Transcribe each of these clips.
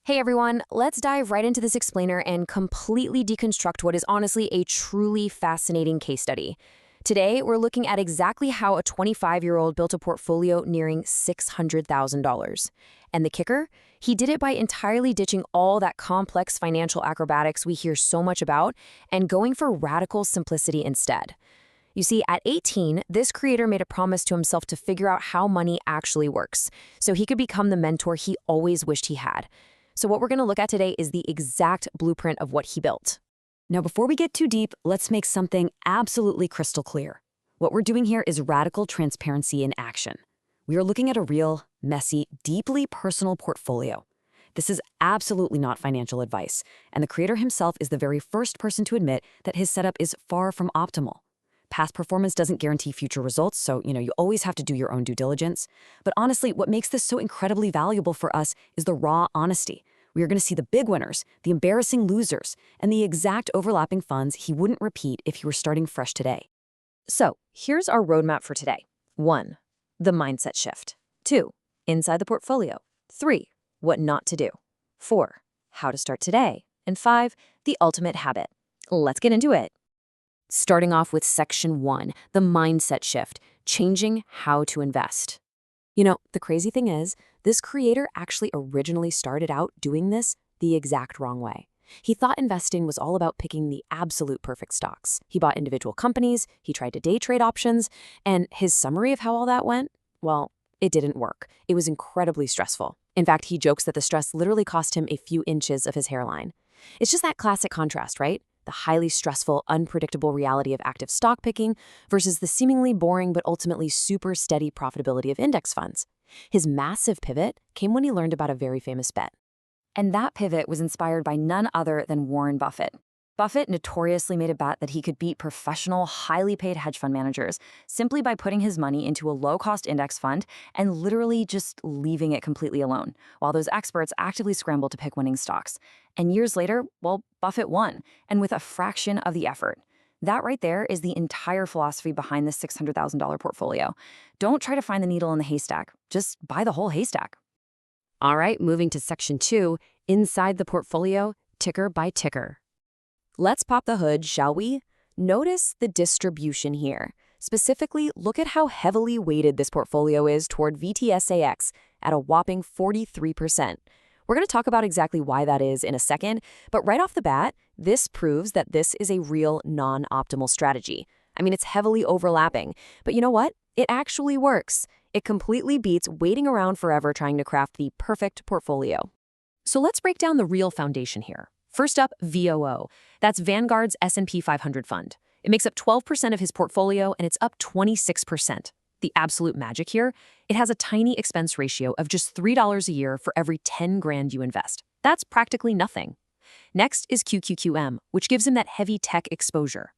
Hey everyone, let's dive right into this explainer and completely deconstruct what is honestly a truly fascinating case study. Today, we're looking at exactly how a 25-year-old built a portfolio nearing $600,000. And the kicker? He did it by entirely ditching all that complex financial acrobatics we hear so much about and going for radical simplicity instead. You see, at 18, this creator made a promise to himself to figure out how money actually works, so he could become the mentor he always wished he had. So what we're going to look at today is the exact blueprint of what he built. Now, before we get too deep, let's make something absolutely crystal clear. What we're doing here is radical transparency in action. We are looking at a real, messy, deeply personal portfolio. This is absolutely not financial advice, and the creator himself is the very first person to admit that his setup is far from optimal. Past performance doesn't guarantee future results, so you always have to do your own due diligence. But honestly, what makes this so incredibly valuable for us is the raw honesty. We are going to see the big winners, the embarrassing losers, and the exact overlapping funds he wouldn't repeat if he were starting fresh today. So here's our roadmap for today. 1. The mindset shift. 2. Inside the portfolio. 3. What not to do. 4. How to start today. And 5. The ultimate habit. Let's get into it. Starting off with section 1, the mindset shift, changing how to invest. The crazy thing is, this creator actually originally started out doing this the exact wrong way. He thought investing was all about picking the absolute perfect stocks. He bought individual companies, he tried to day trade options, and his summary of how all that went? Well, it didn't work. It was incredibly stressful. In fact, he jokes that the stress literally cost him a few inches of his hairline. It's just that classic contrast, right? The highly stressful, unpredictable reality of active stock picking versus the seemingly boring but ultimately super steady profitability of index funds. His massive pivot came when he learned about a very famous bet. And that pivot was inspired by none other than Warren Buffett. Buffett notoriously made a bet that he could beat professional, highly paid hedge fund managers simply by putting his money into a low-cost index fund and literally just leaving it completely alone, while those experts actively scrambled to pick winning stocks. And years later, well, Buffett won, and with a fraction of the effort. That right there is the entire philosophy behind this $600,000 portfolio. Don't try to find the needle in the haystack. Just buy the whole haystack. All right, moving to section 2, inside the portfolio, ticker by ticker. Let's pop the hood, shall we? Notice the distribution here. Specifically, look at how heavily weighted this portfolio is toward VTSAX at a whopping 43%. We're going to talk about exactly why that is in a second, but right off the bat, this proves that this is a real non-optimal strategy. I mean, it's heavily overlapping, but you know what? It actually works. It completely beats waiting around forever trying to craft the perfect portfolio. So let's break down the real foundation here. First up, VOO. That's Vanguard's S&P 500 fund. It makes up 12% of his portfolio, and it's up 26%. The absolute magic here? It has a tiny expense ratio of just $3 a year for every 10 grand you invest. That's practically nothing. Next is QQQM, which gives him that heavy tech exposure.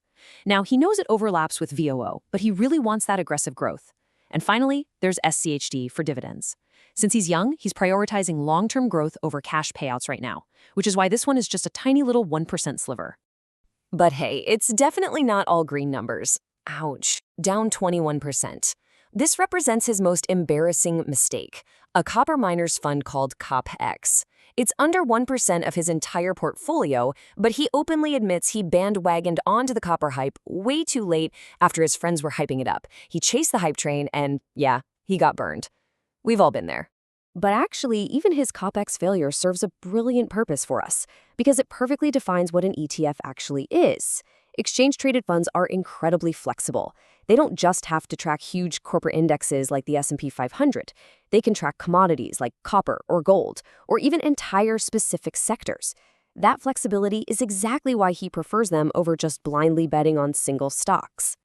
Now, he knows it overlaps with VOO, but he really wants that aggressive growth. And finally, there's SCHD for dividends. Since he's young, he's prioritizing long-term growth over cash payouts right now, which is why this one is just a tiny little 1% sliver. But hey, it's definitely not all green numbers. Ouch, down 21%. This represents his most embarrassing mistake, a copper miners fund called COPX. It's under 1% of his entire portfolio, but he openly admits he bandwagoned onto the copper hype way too late after his friends were hyping it up. He chased the hype train and, yeah, he got burned. We've all been there. But actually, even his COPX failure serves a brilliant purpose for us, because it perfectly defines what an ETF actually is. Exchange-traded funds are incredibly flexible. They don't just have to track huge corporate indexes like the S&P 500. They can track commodities like copper or gold, or even entire specific sectors. That flexibility is exactly why he prefers them over just blindly betting on single stocks.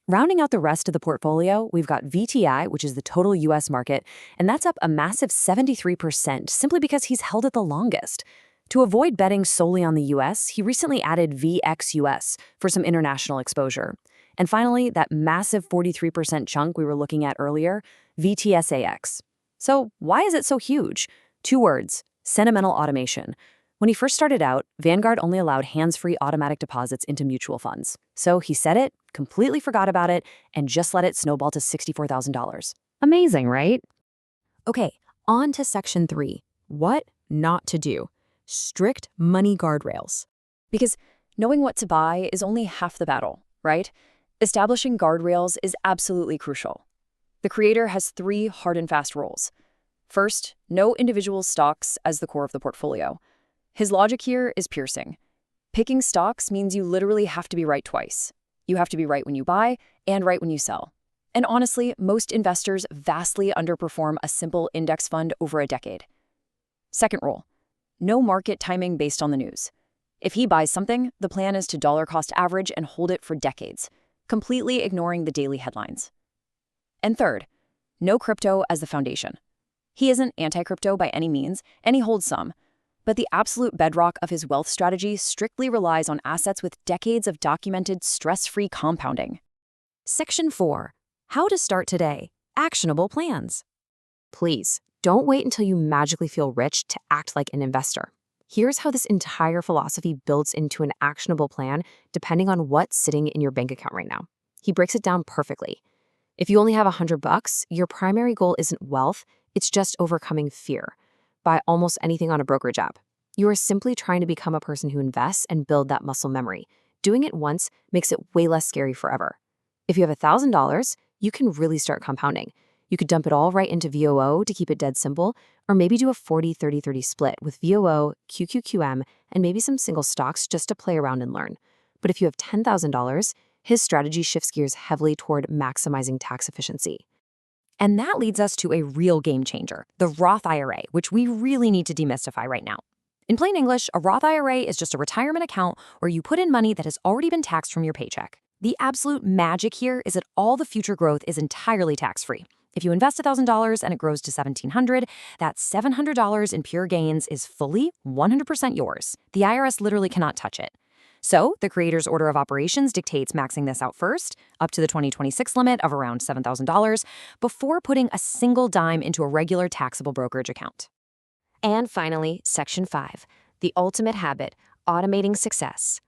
Rounding out the rest of the portfolio, we've got VTI, which is the total U.S. market, and that's up a massive 73% simply because he's held it the longest. To avoid betting solely on the U.S., he recently added VXUS for some international exposure. And finally, that massive 43% chunk we were looking at earlier, VTSAX. So why is it so huge? 2 words, sentimental automation. When he first started out, Vanguard only allowed hands-free automatic deposits into mutual funds. So he said it, completely forgot about it, and just let it snowball to $64,000. Amazing, right? Okay, on to section 3. What not to do. Strict money guardrails. Because knowing what to buy is only half the battle, right? Establishing guardrails is absolutely crucial. The creator has 3 hard and fast rules. First, no individual stocks as the core of the portfolio. His logic here is piercing. Picking stocks means you literally have to be right twice. You have to be right when you buy and right when you sell. And honestly, most investors vastly underperform a simple index fund over a decade. Second rule, no market timing based on the news. If he buys something, the plan is to dollar cost average and hold it for decades, completely ignoring the daily headlines. And third, no crypto as the foundation. He isn't anti-crypto by any means, and he holds some. But the absolute bedrock of his wealth strategy strictly relies on assets with decades of documented stress-free compounding. Section 4. How to start today. Actionable plans. Please, don't wait until you magically feel rich to act like an investor. Here's how this entire philosophy builds into an actionable plan depending on what's sitting in your bank account right now. He breaks it down perfectly. If you only have $100, your primary goal isn't wealth, it's just overcoming fear. Buy almost anything on a brokerage app. You are simply trying to become a person who invests and build that muscle memory. Doing it once makes it way less scary forever. If you have $1,000, you can really start compounding. You could dump it all right into VOO to keep it dead simple, or maybe do a 40-30-30 split with VOO, QQQM, and maybe some single stocks just to play around and learn. But if you have $10,000, his strategy shifts gears heavily toward maximizing tax efficiency. And that leads us to a real game changer, the Roth IRA, which we really need to demystify right now. In plain English, a Roth IRA is just a retirement account where you put in money that has already been taxed from your paycheck. The absolute magic here is that all the future growth is entirely tax-free. If you invest $1,000 and it grows to $1,700, that $700 in pure gains is fully 100% yours. The IRS literally cannot touch it. So the creator's order of operations dictates maxing this out first, up to the 2026 limit of around $7,000, before putting a single dime into a regular taxable brokerage account. And finally, Section 5, the ultimate habit, automating success.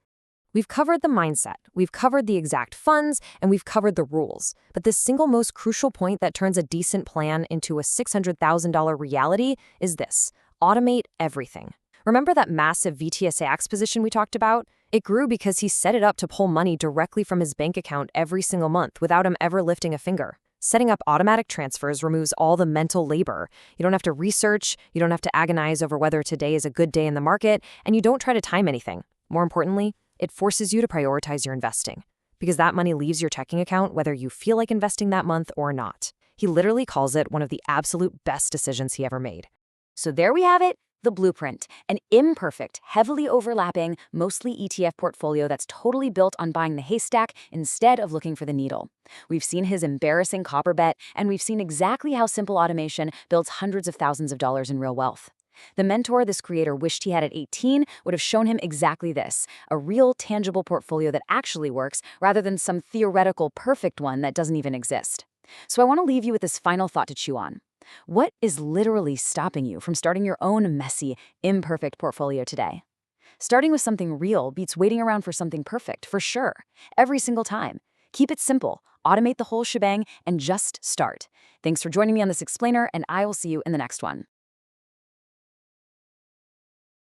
We've covered the mindset, we've covered the exact funds, and we've covered the rules. But the single most crucial point that turns a decent plan into a $600,000 reality is this: automate everything. Remember that massive VTSAX position we talked about? It grew because he set it up to pull money directly from his bank account every single month without him ever lifting a finger. Setting up automatic transfers removes all the mental labor. You don't have to research, you don't have to agonize over whether today is a good day in the market, and you don't try to time anything. More importantly, it forces you to prioritize your investing, because that money leaves your checking account whether you feel like investing that month or not. He literally calls it one of the absolute best decisions he ever made. So there we have it, the blueprint, an imperfect, heavily overlapping, mostly ETF portfolio that's totally built on buying the haystack instead of looking for the needle. We've seen his embarrassing copper bet, and we've seen exactly how simple automation builds hundreds of thousands of dollars in real wealth. The mentor this creator wished he had at 18 would have shown him exactly this, a real, tangible portfolio that actually works rather than some theoretical perfect one that doesn't even exist. So I want to leave you with this final thought to chew on. What is literally stopping you from starting your own messy, imperfect portfolio today? Starting with something real beats waiting around for something perfect, for sure, every single time. Keep it simple, automate the whole shebang, and just start. Thanks for joining me on this explainer, and I will see you in the next one.